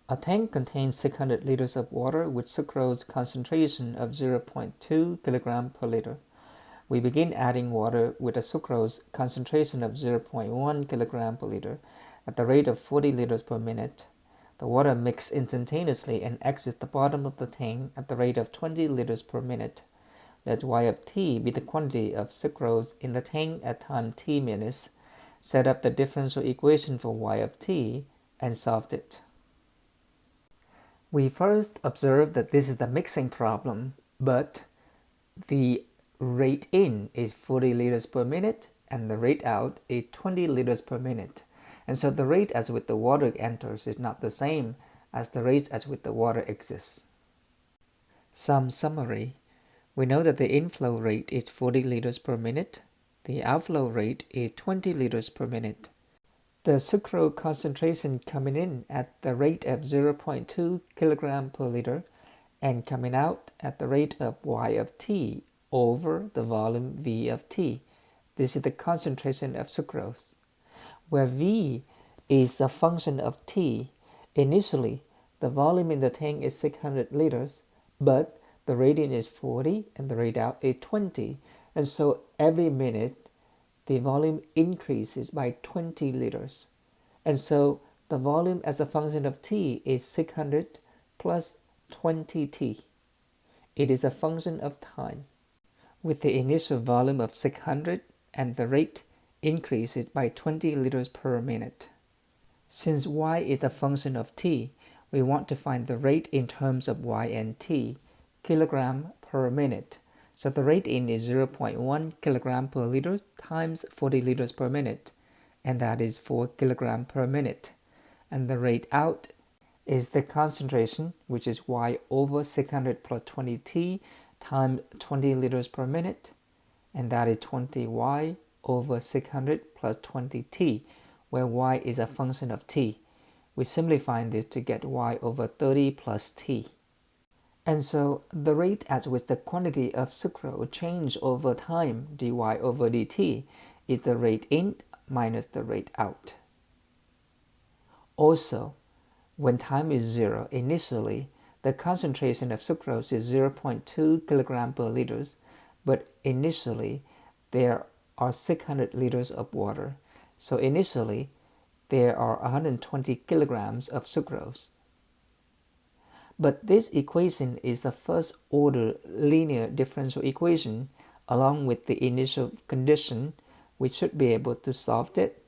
A tank contains 600 liters of water with sucrose concentration of 0.2 kg per liter. We begin adding water with a sucrose concentration of 0.1 kg per liter at the rate of 40 liters per minute. The water mixes instantaneously and exits the bottom of the tank at the rate of 20 liters per minute. Let y of t be the quantity of sucrose in the tank at time t minutes. Set up the differential equation for y of t and solve it. We first observe that this is the mixing problem, but the rate in is 40 liters per minute and the rate out is 20 liters per minute. And so the rate as with the water enters is not the same as the rate as with the water exists. Some summary. We know that the inflow rate is 40 liters per minute. The outflow rate is 20 liters per minute. The sucrose concentration coming in at the rate of 0.2 kg per liter and coming out at the rate of y of t over the volume v of t. This is the concentration of sucrose. Where v is a function of t, initially the volume in the tank is 600 liters, but the rate in is 40 and the rate out is 20. And so every minute the volume increases by 20 liters. And so the volume as a function of t is 600 plus 20t. It is a function of time. With the initial volume of 600 and the rate increases by 20 liters per minute. Since y is a function of t, we want to find the rate in terms of y and t, kilogram per minute. So the rate in is 0.1 kilogram per liter times 40 liters per minute, and that is 4 kilogram per minute. And the rate out is the concentration, which is y over 600 plus 20t times 20 liters per minute, and that is 20y over 600 plus 20t, where y is a function of t. We simplify this to get y over 30 plus t. And so the rate at which the quantity of sucrose change over time, dy over dt, is the rate in minus the rate out. Also, when time is 0, initially, the concentration of sucrose is 0.2 kg per liters, but initially, there are 600 liters of water. So initially, there are 120 kilograms of sucrose. But this equation is the first order linear differential equation along with the initial condition. We should be able to solve it.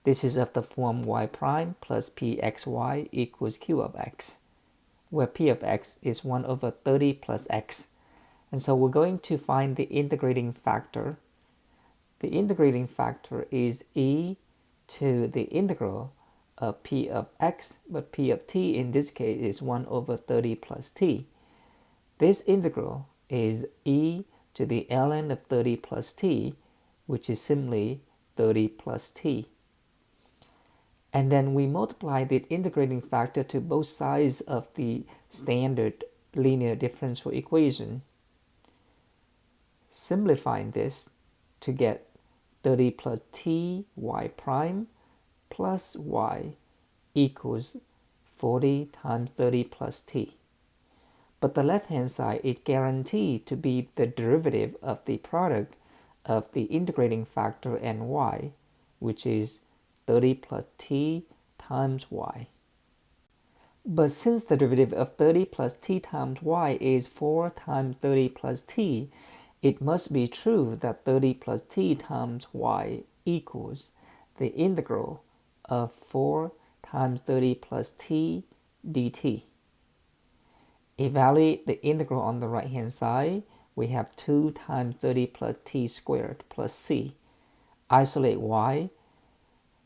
This is of the form y prime plus pxy equals q of x, where p of x is 1 over 30 plus x. And so we're going to find the integrating factor. The integrating factor is e to the integral of p of x, but p of t in this case is 1 over 30 plus t. This integral is e to the ln of 30 plus t, which is simply 30 plus t. And then we multiply the integrating factor to both sides of the standard linear differential equation, simplifying this to get 30 plus t y prime plus y equals 40 times 30 plus t. But the left-hand side is guaranteed to be the derivative of the product of the integrating factor and y, which is 30 plus t times y. But since the derivative of 30 plus t times y is 4 times 30 plus t, it must be true that 30 plus t times y equals the integral of 4 times 30 plus t dt. Evaluate the integral on the right hand side. We have 2 times 30 plus t squared plus c. Isolate y.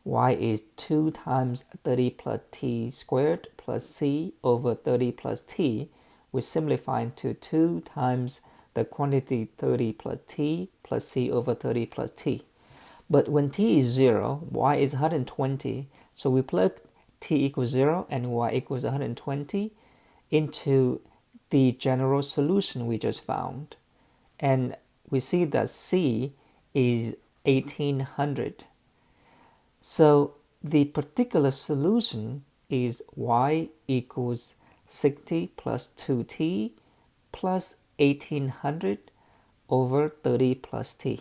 Y is 2 times 30 plus t squared plus c over 30 plus t. We simplify to 2 times the quantity 30 plus t plus c over 30 plus t. But when t is 0, y is 120. So we plug t equals 0 and y equals 120 into the general solution we just found. And we see that c is 1800. So the particular solution is y equals 60 plus 2t plus 1800 over 30 plus t.